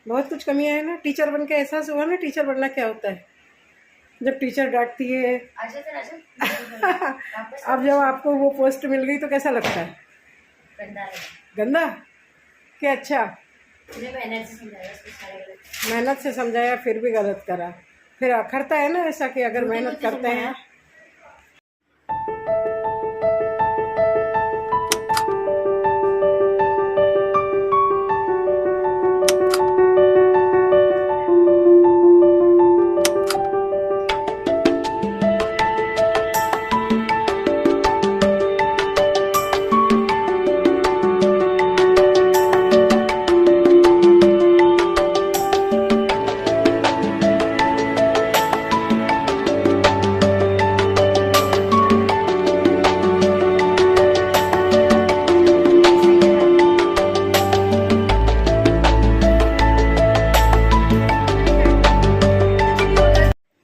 बहुत कुछ कमियां है ना। टीचर बन के एहसास हुआ ना टीचर बनना क्या होता है। जब टीचर डांटती है अब जब आपको वो पोस्ट मिल गई तो कैसा लगता है? गंदा क्या? अच्छा, मेहनत से समझाया फिर भी गलत करा। फिर अखरता है ना ऐसा कि अगर मेहनत करते हैं।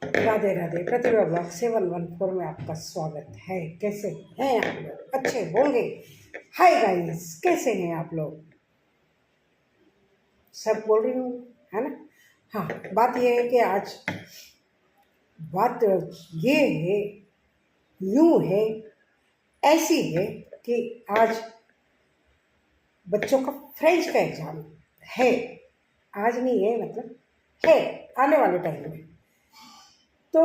राधे राधे। प्रतिभा ब्लॉग 714 में आपका स्वागत है। कैसे हैं आप लोग? अच्छे होंगे। हाय गाइस, कैसे हैं आप लोग? सब बोल रही हूँ, है ना? हाँ, बात यह है कि आज बात ये है, यूँ है, ऐसी है कि आज बच्चों का फ्रेंच का एग्ज़ाम है। आज नहीं है, मतलब है आने वाले टाइम में। तो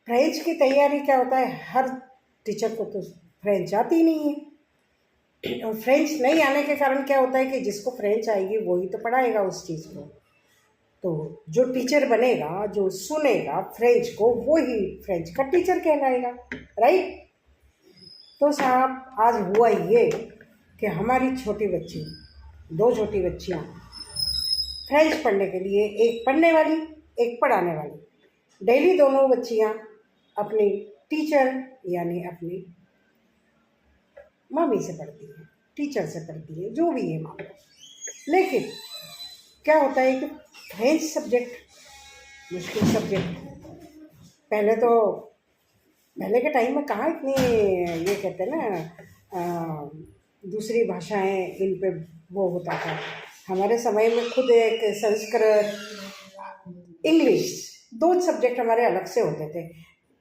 फ्रेंच की तैयारी क्या होता है, हर टीचर को तो फ्रेंच आती नहीं है। और फ्रेंच नहीं आने के कारण क्या होता है कि जिसको फ्रेंच आएगी वही तो पढ़ाएगा उस चीज़ को। तो जो टीचर बनेगा, जो सुनेगा फ्रेंच को, वही फ्रेंच का टीचर कहलाएगा, राइट? तो साहब आज हुआ ये कि हमारी छोटी बच्ची, 2 छोटी बच्चियाँ फ्रेंच पढ़ने के लिए, एक पढ़ने वाली एक पढ़ाने वाली, डेली दोनों बच्चियाँ अपनी टीचर यानी अपनी मम्मी से पढ़ती हैं, टीचर से पढ़ती है, जो भी है मामला। लेकिन क्या होता है कि फ्रेंच सब्जेक्ट मुश्किल सब्जेक्ट। पहले के टाइम में कहाँ इतनी ये कहते हैं ना दूसरी भाषाएं इन पे वो होता था। हमारे समय में खुद एक संस्कृत, इंग्लिश, 2 सब्जेक्ट हमारे अलग से होते थे।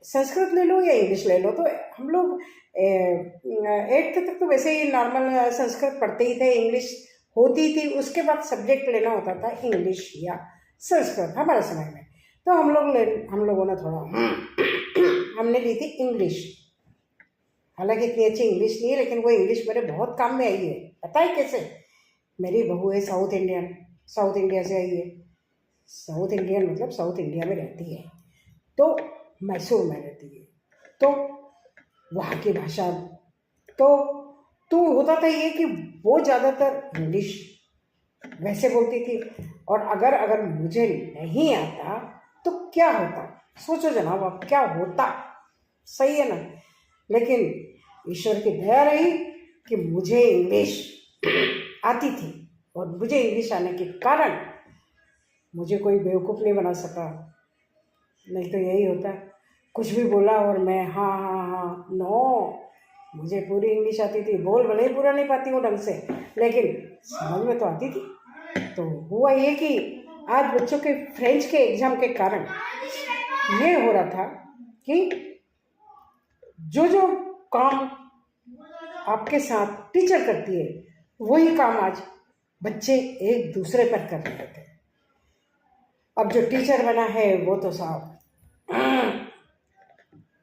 संस्कृत ले लो या इंग्लिश ले लो, तो हम लोग 8th तक तो वैसे ही नॉर्मल संस्कृत पढ़ते ही थे, इंग्लिश होती थी। उसके बाद सब्जेक्ट लेना होता था इंग्लिश या संस्कृत हमारे समय में। तो हम लोगों ने थोड़ा हमने ली थी इंग्लिश। हालांकि इतनी अच्छी इंग्लिश नहीं है, लेकिन वो इंग्लिश मेरे बहुत काम में आई है। पता है कैसे? मेरी बहू है साउथ इंडिया से आई है। साउथ इंडियन मतलब साउथ इंडिया में रहती है, तो मैसूर में रहती है, तो वहाँ की भाषा तो होता था ये कि वो ज़्यादातर इंग्लिश वैसे बोलती थी। और अगर मुझे नहीं आता तो क्या होता, सोचो जनाब आप, क्या होता? सही है ना? लेकिन ईश्वर की दया रही कि मुझे इंग्लिश आती थी, और मुझे इंग्लिश आने के कारण मुझे कोई बेवकूफ़ नहीं बना सका। नहीं तो यही होता, कुछ भी बोला और मैं हाँ नो। मुझे पूरी इंग्लिश आती थी, बोल भले ही पूरा नहीं पाती हूँ ढंग से, लेकिन समझ में तो आती थी। तो हुआ ये कि आज बच्चों के फ्रेंच के एग्ज़ाम के कारण ये हो रहा था कि जो काम आपके साथ टीचर करती है, वही काम आज बच्चे एक दूसरे पर कर रहे थे। अब जो टीचर बना है वो तो साहब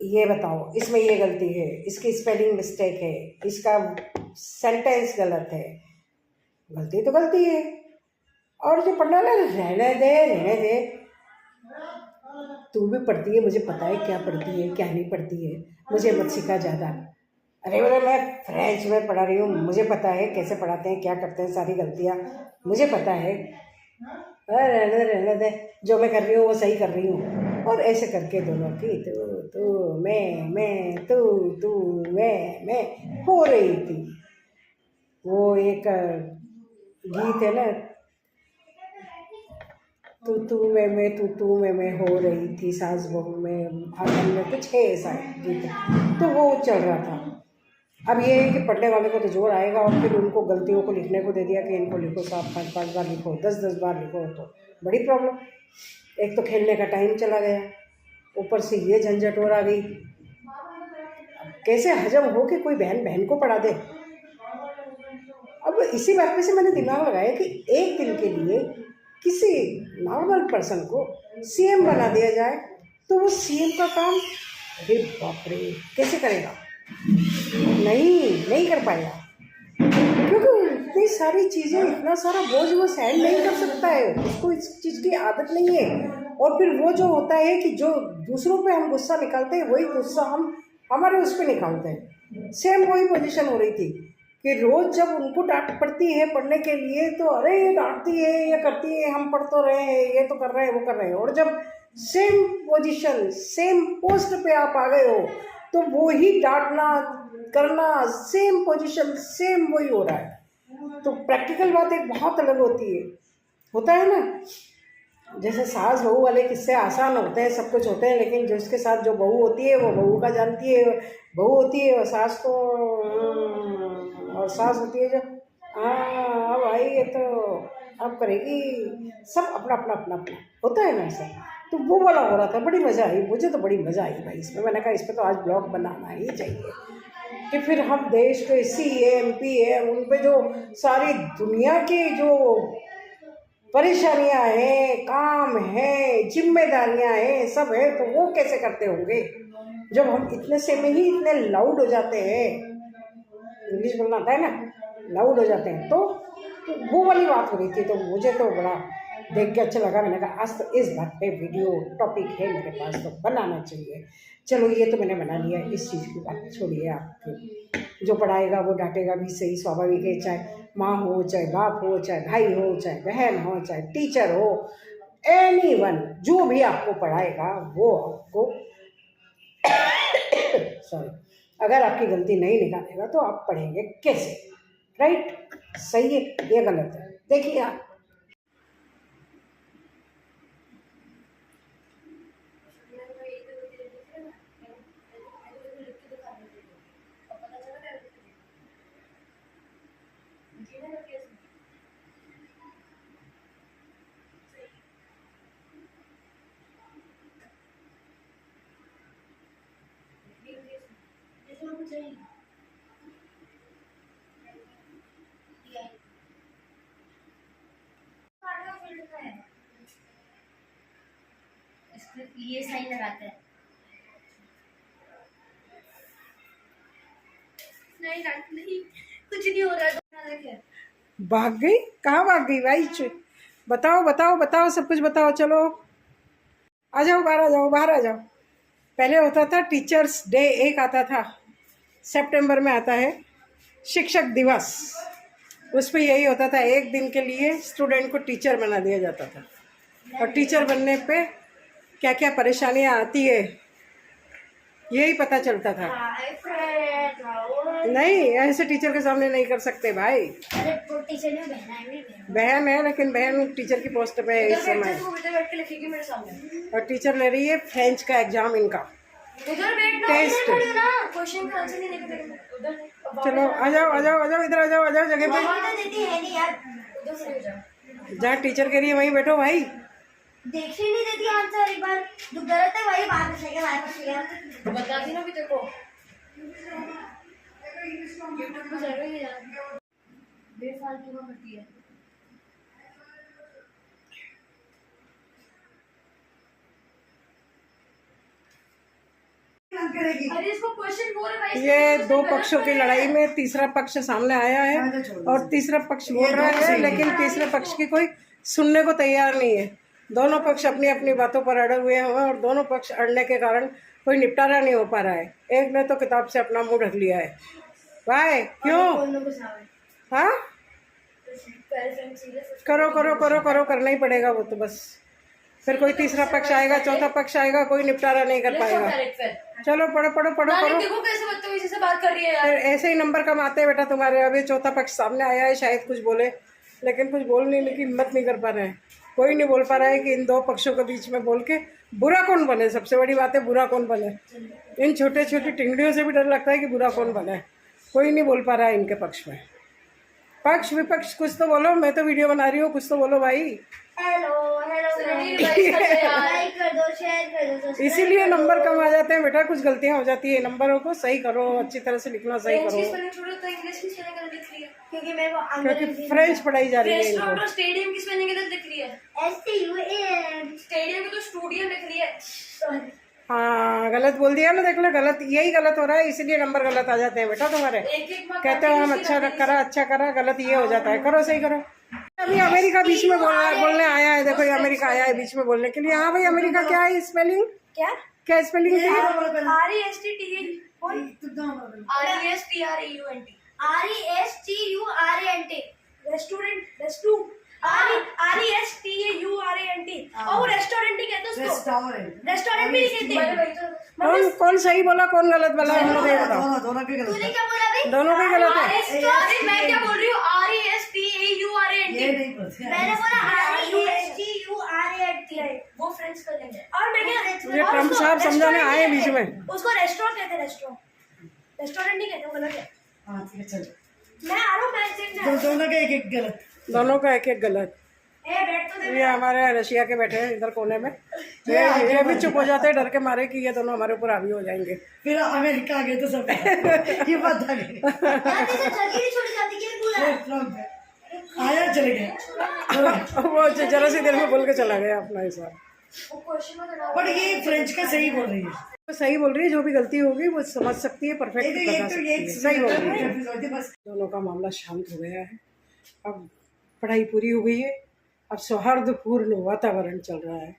ये बताओ, इसमें ये गलती है, इसकी स्पेलिंग मिस्टेक है, इसका सेंटेंस गलत है। गलती तो गलती है, और जो पढ़ना ना रहने दे। तू भी पढ़ती है, मुझे पता है क्या पढ़ती है क्या नहीं पढ़ती है, मुझे मत सिखा ज़्यादा। अरे बोले मैं फ्रेंच में पढ़ा रही हूँ, मुझे पता है कैसे पढ़ाते हैं, क्या करते हैं, सारी गलतियाँ मुझे पता है। रहने दे, जो मैं कर रही हूँ वो सही कर रही हूँ। और ऐसे करके दोनों की तू मैं तू मैं हो रही थी। वो एक गीत है ना, तू मैं हो रही थी, सास बहू में आंगन में, कुछ है ऐसा गीत, तो वो चल रहा था। अब ये है कि पढ़ने वाले को तो जोर आएगा और फिर उनको गलतियों को लिखने को दे दिया कि इनको लिखो, 7-5 बार लिखो, 10-10 बार लिखो, तो बड़ी प्रॉब्लम। एक तो खेलने का टाइम चला गया, ऊपर से ये झंझट और आ गई। अब कैसे हजम हो कि कोई बहन बहन को पढ़ा दे। अब इसी बात पे से मैंने दिमाग लगाया कि एक दिन के लिए किसी नॉर्मल पर्सन को सीएम बना दिया जाए, तो वो सीएम का काम, अरे बाप रे, कैसे करेगा? नहीं कर पाएगा, क्योंकि इतनी सारी चीज़ें, इतना सारा बोझ वो सहन नहीं कर सकता है, उसको इस चीज़ की आदत नहीं है। और फिर वो जो होता है कि जो दूसरों पे हम गुस्सा निकालते हैं, वही गुस्सा हम हमारे उस पर निकालते हैं। सेम वही पोजीशन हो रही थी कि रोज़ जब उनको डांट पड़ती है पढ़ने के लिए, तो अरे ये डांटती है, ये करती है, हम पढ़ तो रहे हैं, ये तो कर रहे हैं, वो कर रहे हैं। और जब सेम पोजीशन, सेम पोस्ट पे आप आ गए हो, तो वो ही डांटना करना, सेम पोजीशन, सेम वही हो रहा है। तो प्रैक्टिकल बात एक बहुत अलग होती है, होता है ना। जैसे सास बहू वाले किस्से आसान होते हैं, सब कुछ होते हैं, लेकिन जिसके साथ जो बहू होती है वो बहू का जानती है, बहू होती है और सास को, और सास होती है जो हाँ अब आई है तो अब करेगी, सब अपना अपना अपना अपना होता है ना ऐसा। तो वो वाला हो रहा था, बड़ी मज़ा आई, मुझे तो बड़ी मज़ा आई भाई इसमें। मैंने कहा इस पर तो आज ब्लॉग बनाना ही चाहिए कि फिर हम देश के CM PM उन पे जो सारी दुनिया की जो परेशानियां हैं, काम है, जिम्मेदारियां हैं, सब है, तो वो कैसे करते होंगे जब हम इतने से में ही इतने लाउड हो जाते हैं। इंग्लिश बोलना आता है ना, लाउड हो जाते हैं। तो वो वाली बात हो रही थी, तो मुझे तो बड़ा देख के अच्छा लगा। मैंने कहा आज तो इस बात पे वीडियो टॉपिक है मेरे पास, तो बनाना चाहिए। चलो ये तो मैंने बना लिया, इस चीज़ की बात छोड़िए। आपके जो पढ़ाएगा वो डांटेगा भी, सही, स्वाभाविक है, चाहे माँ हो, चाहे बाप हो, चाहे भाई हो, चाहे बहन हो, चाहे टीचर हो, एनीवन, जो भी आपको पढ़ाएगा वो आपको सॉरी, अगर आपकी गलती नहीं निकालेगा तो आप पढ़ेंगे कैसे? राइट? सही है या गलत है? देखिए आप, ये साइन लगाते हैं। नहीं कुछ नहीं हो रहा। भाग गई? कहाँ भाग गई भाई? बताओ बताओ बताओ, सब कुछ बताओ। चलो आ जाओ, बाहर आ जाओ, बाहर आ जाओ। पहले होता था टीचर्स डे, एक आता था सितंबर में, आता है शिक्षक दिवस। उस पर यही होता था, एक दिन के लिए स्टूडेंट को टीचर बना दिया जाता था। और टीचर बनने पे क्या क्या परेशानियाँ आती है यही पता चलता था। नहीं, ऐसे टीचर के सामने नहीं कर सकते भाई। टीचर ने बहन है, लेकिन बहन टीचर की पोस्ट पे है इस समय, और टीचर ले रही है फ्रेंच का एग्जाम इनका, टेस्ट। चलो आ जाओ आ जाओ आ जाओ, इधर आ जाओ, आ जाओ जगह पे। जहाँ टीचर कह रही है वहीं बैठो भाई। देखने नहीं देती आंसर, एक बार गलत है वही बात है, बताती ना भी तेरे को। यूट्यूब पे जरूर ही बेफालतू में करती है। ये दो पक्षों की लड़ाई में तीसरा पक्ष सामने आया है, और तीसरा पक्ष बोल रहा है, लेकिन तीसरे पक्ष की कोई सुनने को तैयार नहीं है। दोनों पक्ष अपनी अपनी बातों पर अड़े हुए हैं, और दोनों पक्ष अड़ने के कारण कोई निपटारा नहीं हो पा रहा है। एक ने तो किताब से अपना मुंह ढक लिया है। भाई क्यों? हाँ, करो करो करो करो, करना ही पड़ेगा वो तो। बस फिर कोई तीसरा पक्ष आएगा, चौथा पक्ष आएगा, कोई निपटारा नहीं कर पाएगा। चलो पढ़ो पढ़ो पढ़ो पढ़ो। देखो कैसे बदतमीजी से बात कर रही है यार। फिर ऐसे ही नंबर कम आते हैं बेटा तुम्हारे। अभी चौथा पक्ष सामने आया है, शायद कुछ बोले, लेकिन कुछ बोलने की हिम्मत नहीं कर पा रहे हैं। कोई नहीं बोल पा रहा है कि इन दो पक्षों के बीच में बोल के बुरा कौन बने। सबसे बड़ी बात है बुरा कौन बने। इन छोटे छोटे टिंगड़ियों से भी डर लगता है कि बुरा कौन बने। कोई नहीं बोल पा रहा है इनके पक्ष में। पक्ष विपक्ष कुछ तो बोलो, मैं तो वीडियो बना रही हूँ, कुछ तो बोलो भाई। हेलो लाइक कर दो, शेयर कर दो, सब्सक्राइब इसीलिए कर दो। नंबर कम आ जाते हैं बेटा, कुछ गलतियां हो जाती है। नंबरों को सही करो, अच्छी तरह से लिखना सही करो, क्योंकि मेरे को क्योंकि फ्रेंच पढ़ाई जा रही है इनको। स्टेडियम की स्पेलिंग गलत लिख रही है। STUAM स्टेडियम की तो स्टूडियम लिख रही है। सॉरी। हाँ गलत बोल दिया ना, देख लो गलत, यही गलत हो रहा है, इसीलिए नंबर गलत आ जाते हैं बेटा तुम्हारे। एक कहते हो हम अच्छा करा, गलत ये हो जाता है। करो सही करो। अभी अमेरिका बीच में बोलने आया है, देखो ये अमेरिका आया है बीच में बोलने के लिए। हाँ भाई, अमेरिका क्या है स्पेलिंग, क्या क्या स्पेलिंग थी? RESTURANT रेस्टोरेंट RESTAURANT और रेस्टोरेंट ही कहते हैं उसको, रेस्टोरेंट भी नहीं कहते। कौन सही बोला कौन गलत बोला, हम लोग ये बताओ। तूने क्या बोला भाई? दोनों के गलत है। मैं क्या बोल रही हूँ? RESTAURANT। मैंने बोला RESTURANT वो फ्रेंच का लेंगे। और मैं क्या, मुझे ट्रम्प साहब समझाने आए बीच में। उसको रेस्टोरेंट कहते हैं, रेस्टोरेंट नहीं कहते, वो गलत है। मैं आ रहा हूँ, मैं दोनों का एक एक गलत। दोनों का एक एक गलत। बैठ तो दे। ये हमारे रशिया के बैठे हैं इधर कोने में, ये भी चुप हो जाते हैं डर के मारे कि ये दोनों हमारे ऊपर हावी हो जाएंगे। फिर अमेरिका आ गए तो सब ये बात आ गई। यार जैसे जल्दी नहीं छोड़ी जाती कि पूरा आया चले गए। वो जरा सी देर में बोल के चला गया अपना हिसाब। बट ये फ्रेंच का सही बोल रही है, तो सही बोल रही है, जो भी गलती होगी वो समझ सकती है, परफेक्ट बता सकती है, सही बोल रही है। बस दोनों का मामला शांत हो गया है, अब पढ़ाई पूरी हो गई है, अब सौहार्दपूर्ण वातावरण चल रहा है।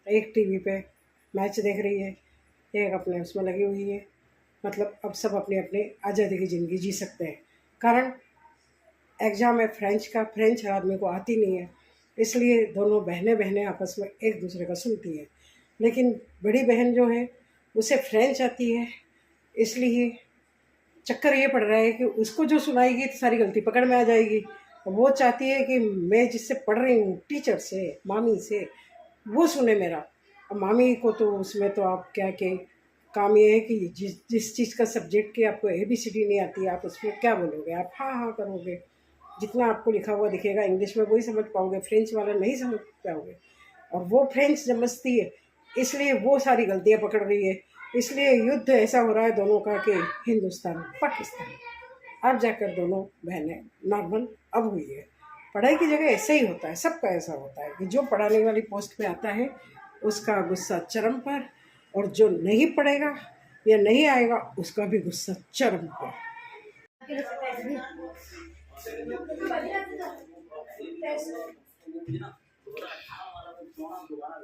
एक टीवी पे मैच देख रही है, एक अपने उसमें लगी हुई है। मतलब अब सब अपनी अपनी आज़ादी की ज़िंदगी जी सकते हैं। कारण एग्ज़ाम है फ्रेंच का, फ्रेंच आदमी को आती नहीं है, इसलिए दोनों बहनें आपस में एक दूसरे का सुनती हैं। लेकिन बड़ी बहन जो है उसे फ्रेंच आती है, इसलिए चक्कर ये पड़ रहा है कि उसको जो सुनाएगी तो सारी गलती पकड़ में आ जाएगी। वो चाहती है कि मैं जिससे पढ़ रही हूँ टीचर से, मामी से, वो सुने मेरा। अब मामी को तो उसमें तो आप क्या के काम ये है कि जिस चीज़ का सब्जेक्ट की आपको ABCD नहीं आती, आप उसमें क्या बोलोगे, आप हाँ करोगे। जितना आपको लिखा हुआ दिखेगा इंग्लिश में वही समझ पाओगे, फ्रेंच वाला नहीं समझ पाओगे। और वो फ्रेंच समझती है, इसलिए वो सारी गलतियाँ पकड़ रही है। इसलिए युद्ध ऐसा हो रहा है दोनों का कि हिंदुस्तान पाकिस्तान। अब जाकर दोनों बहनें नॉर्मल अब हुई है। पढ़ाई की जगह ऐसे ही होता है, सबका ऐसा होता है कि जो पढ़ाने वाली पोस्ट पे आता है उसका गुस्सा चरम पर, और जो नहीं पढ़ेगा या नहीं आएगा उसका भी गुस्सा चरम पर।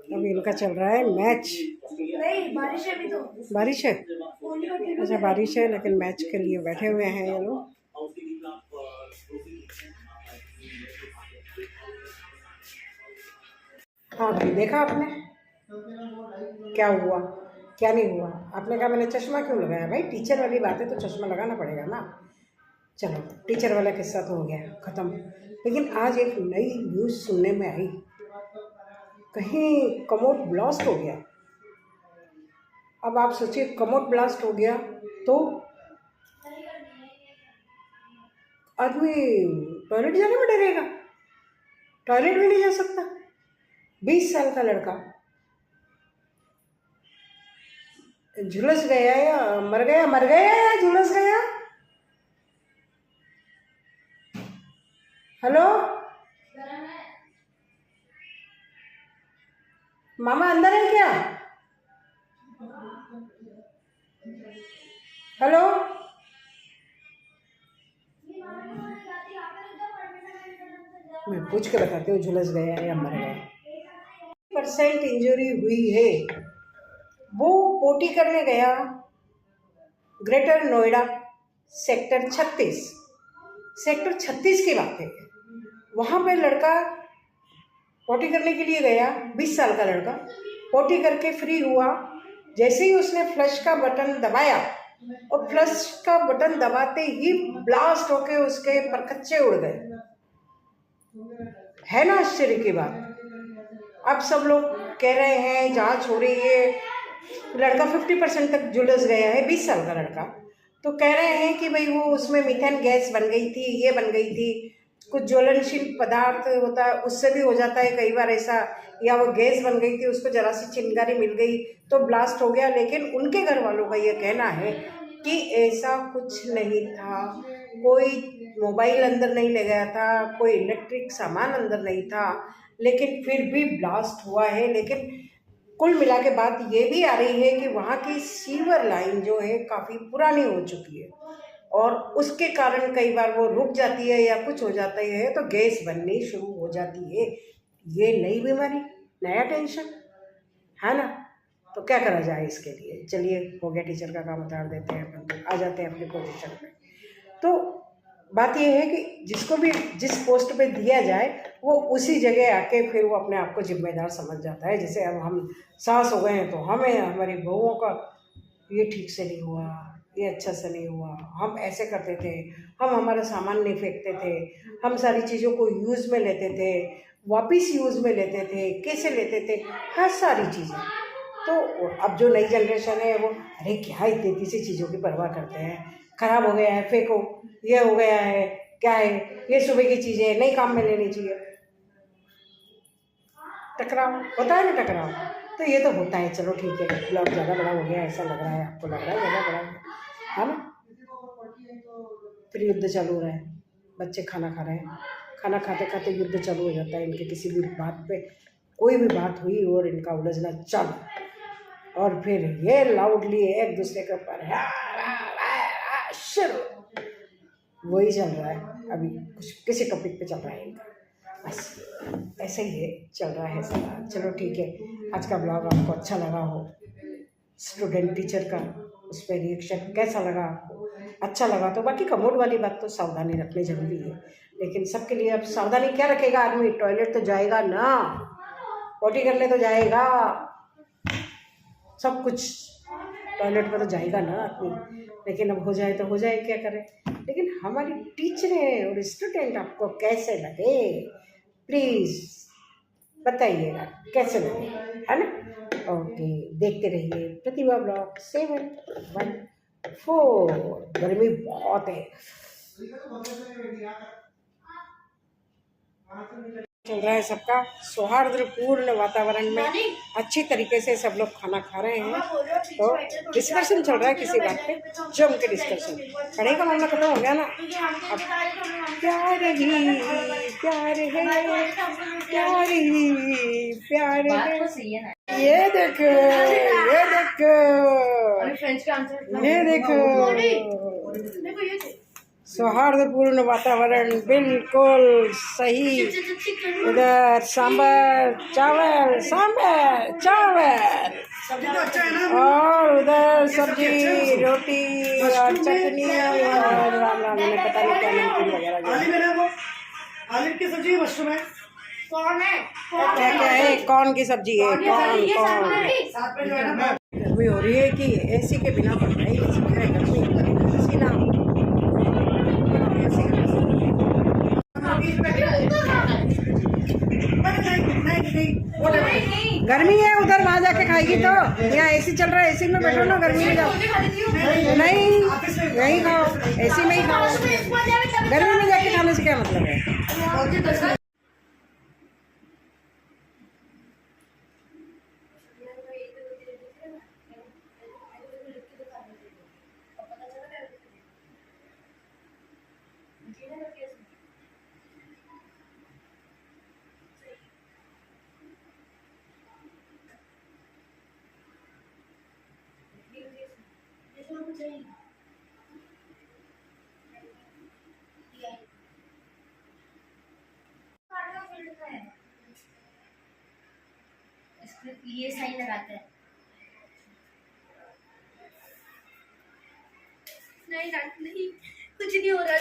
अभी इनका चल रहा है मैच। नहीं, बारिश है अभी तो। बारिश है? अच्छा बारिश है, लेकिन मैच के लिए बैठे हुए हैं ये लोग। हाँ भाई, देखा आपने क्या हुआ क्या नहीं हुआ? आपने कहा मैंने चश्मा क्यों लगाया? भाई टीचर वाली बात है तो चश्मा लगाना पड़ेगा ना। चलो टीचर वाला किस्सा तो हो गया ख़त्म। लेकिन आज एक नई न्यूज़ सुनने में आई, कहीं कमोड ब्लास्ट हो गया। अब आप सोचिए, कमोड ब्लास्ट हो गया तो आदमी टॉयलेट जाने में डरेगा, टॉयलेट भी नहीं जा सकता। 20 साल का लड़का झुलस गया या मर गया या झुलस गया? हेलो मामा अंदर है क्या? हेलो मैं पूछ के बताती हूँ झुलस गया या मर गया। % इंजरी हुई है। वो पोटी करने गया ग्रेटर नोएडा सेक्टर 36 की बात है। वहाँ पे लड़का पोटी करने के लिए गया, 20 साल का लड़का पोटी करके फ्री हुआ। जैसे ही उसने फ्लश का बटन दबाया और फ्लश का बटन दबाते ही ब्लास्ट होके उसके परखच्चे उड़ गए। है ना आश्चर्य की बात? अब सब लोग कह रहे हैं जांच हो रही है, लड़का 50% तक झुलस गया है, 20 साल का लड़का। तो कह रहे हैं कि भाई वो उसमें मीथेन गैस बन गई थी, ये बन गई थी, कुछ ज्वलनशील पदार्थ होता है उससे भी हो जाता है कई बार ऐसा, या वो गैस बन गई थी, उसको जरा सी चिंगारी मिल गई तो ब्लास्ट हो गया। लेकिन उनके घर वालों का ये कहना है कि ऐसा कुछ नहीं था, कोई मोबाइल अंदर नहीं ले गया था, कोई इलेक्ट्रिक सामान अंदर नहीं था, लेकिन फिर भी ब्लास्ट हुआ है। लेकिन कुल मिला के बात ये भी आ रही है कि वहाँ की सीवर लाइन जो है काफ़ी पुरानी हो चुकी है और उसके कारण कई बार वो रुक जाती है या कुछ हो जाता है तो गैस बननी शुरू हो जाती है। ये नई बीमारी, नया टेंशन है ना। तो क्या करा जाए इसके लिए। चलिए हो गया टीचर का काम, उतार देते हैं अपन, आ जाते हैं अपनी पोजीशन पे। तो बात यह है कि जिसको भी जिस पोस्ट पे दिया जाए वो उसी जगह आके फिर वो अपने आप को जिम्मेदार समझ जाता है। जैसे अब हम सास हो गए हैं तो हमें हमारी बहुओं का ये ठीक से नहीं हुआ, ये अच्छा से नहीं हुआ, हम ऐसे करते थे, हम हमारा सामान नहीं फेंकते थे, हम सारी चीज़ों को यूज़ में लेते थे, वापस यूज़ में लेते थे, कैसे लेते थे, हर सारी चीज़ें। तो अब जो नई जनरेशन है वो अरे क्या इतनी किसी चीज़ों की परवाह करते हैं, ख़राब हो गया है फेंको, ये हो गया है क्या है, ये सुबह की चीज़ें नहीं काम में लेनी चाहिए। टकराव होता है ना, टकराव तो ये तो होता है। चलो ठीक है, ब्लॉग ज़्यादा बड़ा हो गया ऐसा लग रहा है, आपको लग रहा है ज़्यादा बड़ा हो गया है ना। फिर युद्ध चालू हो रहा है, बच्चे खाना खा रहे हैं, खाना खाते खाते युद्ध चालू हो जाता है इनके, किसी भी बात पे कोई भी बात हुई और इनका उलझना चालू, और फिर ये लाउडली एक दूसरे के ऊपर शुरू, वही चल रहा है अभी, कुछ किसी टॉपिक पे चल रहा है इनका, बस ऐसे ही है, चल रहा है सारा। चलो ठीक है, आज का ब्लॉग आपको अच्छा लगा हो, स्टूडेंट टीचर का उस पर रिएक्शन कैसा लगा आपको, अच्छा लगा तो बाकी कमोड वाली बात तो सावधानी रखनी जरूरी है। लेकिन सबके लिए अब सावधानी क्या रखेगा आदमी, टॉयलेट तो जाएगा ना, पोटी करने तो जाएगा, सब कुछ टॉयलेट पर तो जाएगा ना आदमी। लेकिन अब हो जाए तो हो जाए, क्या करें। लेकिन हमारी टीचरें और स्टूडेंट आपको कैसे लगे प्लीज़ बताइएगा, कैसे लगे, है ना। ओके, देखते रहिए प्रतिभा ब्लॉग 714। गर्मी बहुत है, चल रहा है सबका सौहार्दपूर्ण वातावरण में, अच्छी तरीके से सब लोग खाना खा रहे हैं। तो डिस्कशन चल रहा है किसी बात पे, जम के डिस्कशन, पढ़ाई का मामला खत्म हो गया ना। अब प्यार ही प्यार है, प्यार ही प्यार है। ये देखो, ये देखो, ये देखो, सौहार्दपूर्ण वातावरण बिल्कुल सही। उधर सांबर चावल, सांबर चावल, और उधर सब्जी रोटी और चटनी और मैंने पता नहीं क्या नमकीन वगैरह। आलू की सब्जी, मशरूम है, कौन है? क्या क्या है, कौन की सब्जी है, कौन गर्मी हो रही है कि एसी के बिना पड़ रही है, गर्मी पसीना। गर्मी है, उधर वहाँ जाके खाएगी तो, यहाँ एसी चल रहा है, एसी में बैठो ना, गर्मी में जाओ। नहीं यहीं खाओ, एसी में ही खाओ, गर्मी में जाके खाने से क्या मतलब है। ये साइन लगाते हैं। नहीं कुछ नहीं हो रहा।